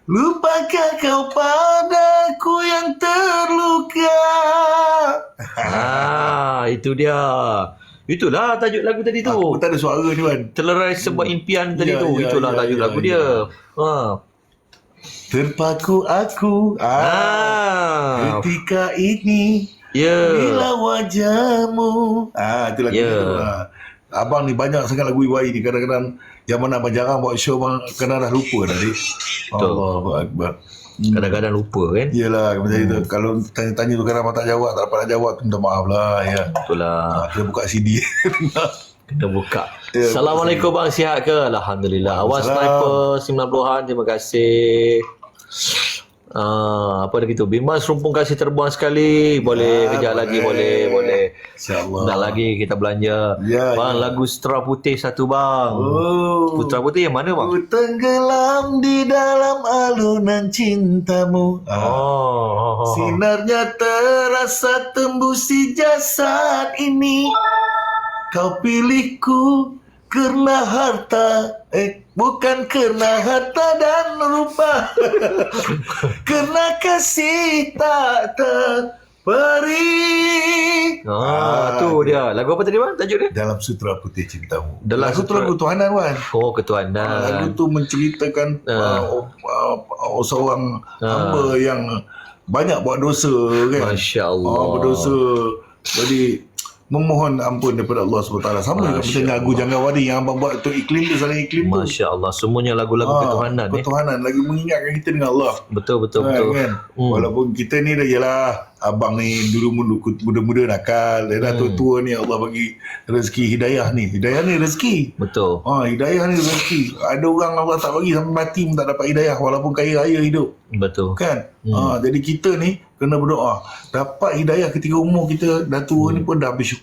Lupakah kau padaku yang terluka. Itu dia. Itulah tajuk lagu tadi tu. Aku tak ada suara ni, Wan. Terlerai sebuah impian tadi Ya, tu. ya, Itulah ya, tajuk ya, lagu ya. dia. Terpaku aku ketika ini bila wajahmu. Itu lagu tu. Abang ni banyak sangat lagu IWI ni. Kadang-kadang yang mana abang jarang buat show, abang kadang dah lupa tadi. Allahu Akbar. Kadang-kadang lupa kan. Yelah macam itu. Kalau tanya-tanya tu kadang abang tak jawab, tak dapat nak jawab tu, minta maaf lah ya. Betul lah. Kita buka CD. Kita buka. Assalamualaikum bang, sihat ke? Alhamdulillah. Awal sniper 90-an, terima kasih. Apa lagi tu? Bimas rumpun kasih terbuang sekali. Boleh kejap lagi, boleh. InsyaAllah. Nak lagi kita belanja. Bang, lagu Sutra Putih satu bang. Sutra Putih yang mana bang? Ku tenggelam di dalam alunan cintamu. Sinarnya terasa tembusi jasad ini. Kau pilihku karena harta, bukan karena harta dan rupa. Karena kasih tak terperi. Tu dia. Lagu apa tadi bang? Tajuk dia? Dalam Sutra Putih Cintamu. Lagu tu lagu ketuhanan, Wan. Ketuhanan. Lagu tu menceritakan seorang hamba yang banyak buat dosa kan. Masya Allah. Berdosa. Jadi memohon ampun daripada Allah SWT. Sama juga macam lagu Janggawadi yang abang buat tu, iklim tu, saling iklim tu. Masya Allah. Semuanya lagu-lagu ketuhanan. Ketuhanan. Lagi mengingatkan kita dengan Allah. Betul. Kan? Walaupun kita ni dah, yelah, abang ni dulu muda-muda nakal. Dah tua-tua ni Allah bagi rezeki hidayah ni. Hidayah ni rezeki. Betul. Hidayah ni rezeki. Ada orang Allah tak bagi sampai mati pun tak dapat hidayah walaupun kaya raya hidup. Betul. Kan? Jadi kita ni kena berdoa. Dapat hidayah ketika umur kita dah tua ni pun dah bersyukur.